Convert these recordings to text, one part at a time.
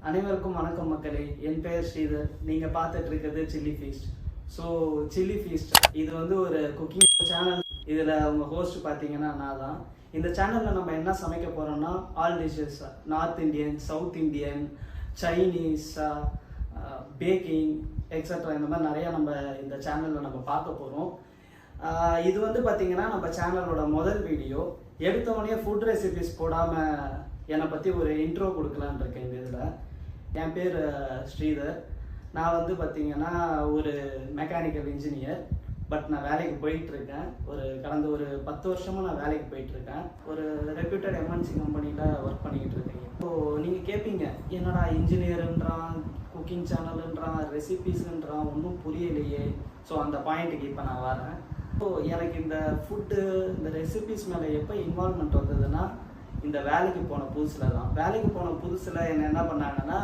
அனைவருக்கும் வணக்கம் மக்களே. என் பெயர் ஸ்ரீதர். நீங்கள் பார்த்துட்டு இருக்கிறது chilli feast. So chilli feast இது வந்து ஒரு குக்கிங் சேனல். இதில் அவங்க ஹோஸ்ட் பார்த்தீங்கன்னா நான் தான். இந்த சேனலில் நம்ம என்ன சமைக்க போகிறோம்னா all dishes, north Indian, south Indian, Chinese, baking extra இந்த மாதிரி நிறையா நம்ம இந்த சேனலில் நம்ம பார்க்க போகிறோம். இது வந்து பார்த்திங்கன்னா நம்ம சேனலோட முதல் வீடியோ. எடுத்தவொடனே ஃபுட் ரெசிபிஸ் போடாமல் என்னை பற்றி ஒரு இன்ட்ரோ கொடுக்கலான் இருக்கேன். இந்த இதில் என் பேர் ஸ்ரீதர். நான் வந்து பார்த்திங்கன்னா ஒரு மெக்கானிக்கல் இன்ஜினியர். பட் நான் வேலைக்கு போயிட்டுருக்கேன். கடந்த ஒரு 10 வருஷமாக நான் வேலைக்கு போயிட்டுருக்கேன். ஒரு ரெப்யூட்டட் எம்என்சி கம்பெனியில் ஒர்க் பண்ணிக்கிட்டு இருக்கேன். ஸோ நீங்கள் கேட்பீங்க, என்னடா இன்ஜினியருன்றான், குக்கிங் சேனலுன்றான், ரெசிபீஸுன்றான், ஒன்றும் புரியலையே. ஸோ அந்த பாயிண்ட்டுக்கு இப்போ நான் வரேன். ஸோ எனக்கு இந்த ஃபுட்டு, இந்த ரெசிபீஸ் மேலே எப்போ இன்வால்மெண்ட் வந்ததுன்னா இந்த வேலைக்கு போன புதுசில் தான். வேலைக்கு போன புதுசில் என்ன பண்ணாங்கன்னா,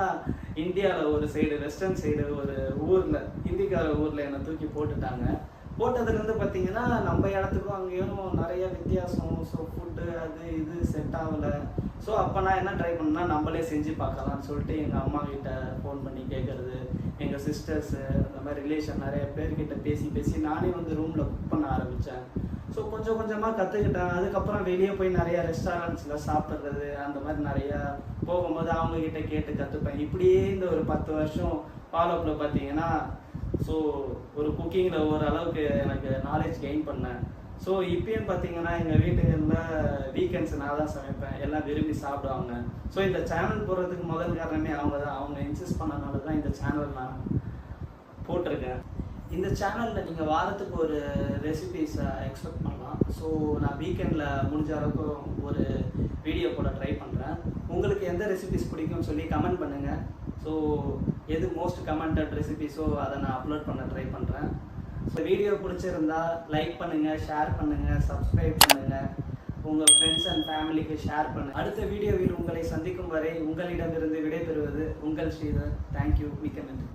இந்தியாவில் ஒரு சைடு, வெஸ்டர்ன் சைடு ஒரு ஊரில், ஹிந்திக்கார ஊரில் என்னை தூக்கி போட்டுட்டாங்க. போட்டதுலேருந்து பார்த்தீங்கன்னா நம்ம இடத்துக்கும் அங்கேயும் நிறைய வித்தியாசம். ஸோ ஃபுட்டு அது இது செட் ஆகலை. ஸோ அப்போ நான் என்ன ட்ரை பண்ணேன்னா, நம்மளே செஞ்சு பார்க்கலான்னு சொல்லிட்டு எங்கள் அம்மா கிட்ட ஃபோன் பண்ணி கேட்குறது, எங்கள் சிஸ்டர்ஸு, அந்த மாதிரி ரிலேஷன் நிறைய பேர்கிட்ட பேசி நானே வந்து ரூமில் குக் பண்ண ஆரம்பித்தேன். ஸோ கொஞ்சம் கொஞ்சமாக கற்றுக்கிட்டேன். அதுக்கப்புறம் வெளியே போய் நிறையா ரெஸ்டாரண்ட்ஸில் சாப்பிட்றது, அந்த மாதிரி நிறையா போகும்போது அவங்கக்கிட்ட கேட்டு கற்றுப்பேன். இப்படியே இந்த ஒரு 10 வருஷம் ஃபாலோப்பில் பார்த்தீங்கன்னா, ஸோ ஒரு குக்கிங்கில் ஓரளவுக்கு எனக்கு நாலேஜ் கெயின் பண்ணேன். ஸோ இப்பயும் பார்த்தீங்கன்னா எங்கள் வீட்டுகளில் வீக்கெண்ட்ஸ் நான் தான் சமைப்பேன். எல்லாம் விரும்பி சாப்பிடுவாங்க. ஸோ இந்த சேனல் போடுறதுக்கு முதல் காரணமே அவங்க தான். அவங்க இன்சிஸ்ட் பண்ணனால தான் இந்த சேனல் நான் போட்டிருக்கேன். இந்த சேனலில் நீங்கள் வாரத்துக்கு ஒரு ரெசிபீஸை எக்ஸ்பெக்ட் பண்ணலாம். ஸோ நான் வீக்கெண்டில் முடிஞ்ச அளவுக்கு ஒரு வீடியோ போட ட்ரை பண்ணுறேன். உங்களுக்கு எந்த ரெசிபீஸ் பிடிக்கும்னு சொல்லி கமெண்ட் பண்ணுங்கள். ஸோ எது மோஸ்ட் கமெண்டட் ரெசிபீஸோ அதை நான் அப்லோட் பண்ண ட்ரை பண்ணுறேன். ஸோ வீடியோ பிடிச்சிருந்தா லைக் பண்ணுங்கள், ஷேர் பண்ணுங்கள், சப்ஸ்கிரைப் பண்ணுங்கள், உங்கள் ஃப்ரெண்ட்ஸ் அண்ட் ஃபேமிலிக்கு ஷேர் பண்ணுங்கள். அடுத்த வீடியோவில் உங்களை சந்திக்கும் வரை உங்களிடமிருந்து விடைபெறுவது உங்கள் ஸ்ரீதர். தேங்க்யூ. மிக்க நன்றி.